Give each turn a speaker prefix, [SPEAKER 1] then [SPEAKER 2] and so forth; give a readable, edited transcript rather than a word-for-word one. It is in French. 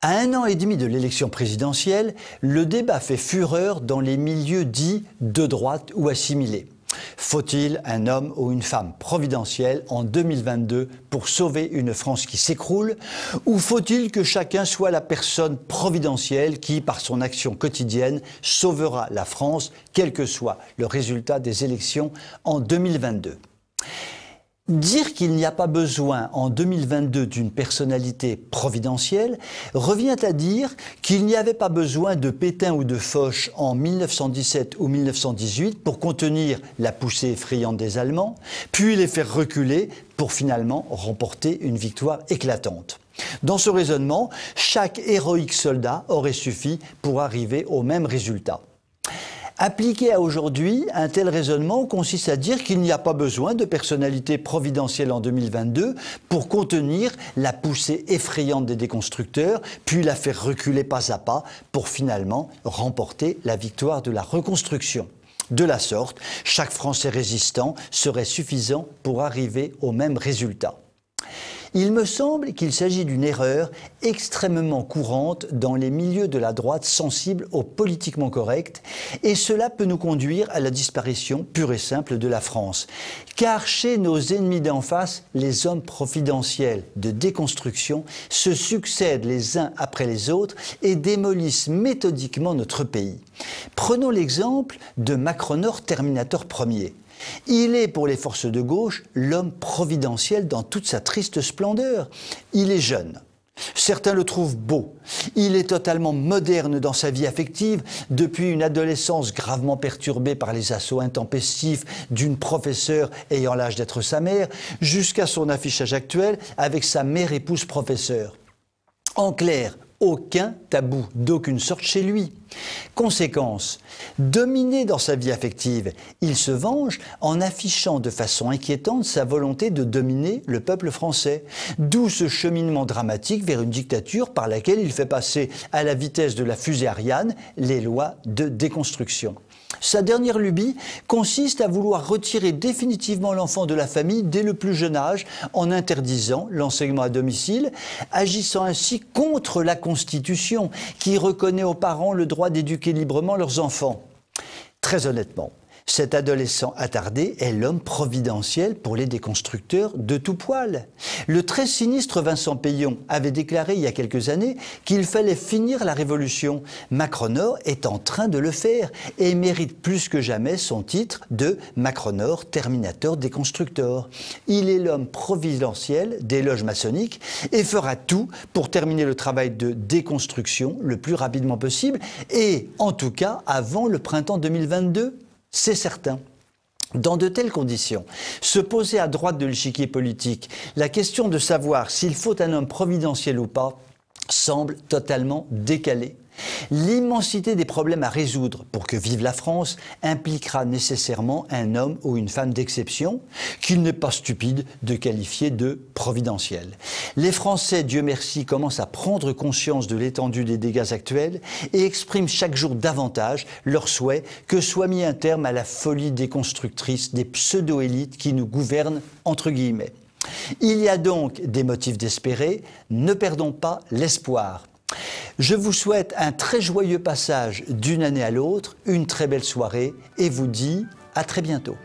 [SPEAKER 1] À 1 an et demi de l'élection présidentielle, le débat fait fureur dans les milieux dits de droite ou assimilés. Faut-il un homme ou une femme providentielle en 2022 pour sauver une France qui s'écroule? Ou faut-il que chacun soit la personne providentielle qui, par son action quotidienne, sauvera la France, quel que soit le résultat des élections en 2022? Dire qu'il n'y a pas besoin en 2022 d'une personnalité providentielle revient à dire qu'il n'y avait pas besoin de Pétain ou de Foch en 1917 ou 1918 pour contenir la poussée effrayante des Allemands, puis les faire reculer pour finalement remporter une victoire éclatante. Dans ce raisonnement, chaque héroïque soldat aurait suffi pour arriver au même résultat. Appliqué à aujourd'hui, un tel raisonnement consiste à dire qu'il n'y a pas besoin de personnalité providentielle en 2022 pour contenir la poussée effrayante des déconstructeurs, puis la faire reculer pas à pas pour finalement remporter la victoire de la reconstruction. De la sorte, chaque Français résistant serait suffisant pour arriver au même résultat. Il me semble qu'il s'agit d'une erreur extrêmement courante dans les milieux de la droite sensibles au politiquement correct, et cela peut nous conduire à la disparition pure et simple de la France. Car chez nos ennemis d'en face, les hommes providentiels de déconstruction se succèdent les uns après les autres et démolissent méthodiquement notre pays. Prenons l'exemple de Macronor Terminator Ier. Il est pour les forces de gauche l'homme providentiel dans toute sa triste splendeur. Il est jeune. Certains le trouvent beau. Il est totalement moderne dans sa vie affective, depuis une adolescence gravement perturbée par les assauts intempestifs d'une professeure ayant l'âge d'être sa mère, jusqu'à son affichage actuel avec sa mère épouse professeure. En clair, aucun tabou d'aucune sorte chez lui. Conséquence, dominé dans sa vie affective, il se venge en affichant de façon inquiétante sa volonté de dominer le peuple français. D'où ce cheminement dramatique vers une dictature par laquelle il fait passer à la vitesse de la fusée Ariane les lois de déconstruction. Sa dernière lubie consiste à vouloir retirer définitivement l'enfant de la famille dès le plus jeune âge en interdisant l'enseignement à domicile, agissant ainsi contre la Constitution qui reconnaît aux parents le droit d'éduquer librement leurs enfants. Très honnêtement, cet adolescent attardé est l'homme providentiel pour les déconstructeurs de tout poil. Le très sinistre Vincent Peillon avait déclaré il y a quelques années qu'il fallait finir la révolution. Macronor est en train de le faire et mérite plus que jamais son titre de Macronor Terminator Déconstructor. Il est l'homme providentiel des loges maçonniques et fera tout pour terminer le travail de déconstruction le plus rapidement possible et en tout cas avant le printemps 2022. C'est certain. Dans de telles conditions, se poser à droite de l'échiquier politique la question de savoir s'il faut un homme providentiel ou pas semble totalement décalée. L'immensité des problèmes à résoudre pour que vive la France impliquera nécessairement un homme ou une femme d'exception qu'il n'est pas stupide de qualifier de providentiel. Les Français, Dieu merci, commencent à prendre conscience de l'étendue des dégâts actuels et expriment chaque jour davantage leur souhait que soit mis un terme à la folie déconstructrice des pseudo-élites qui nous gouvernent entre guillemets. Il y a donc des motifs d'espérer, ne perdons pas l'espoir. Je vous souhaite un très joyeux passage d'une année à l'autre, une très belle soirée et vous dis à très bientôt.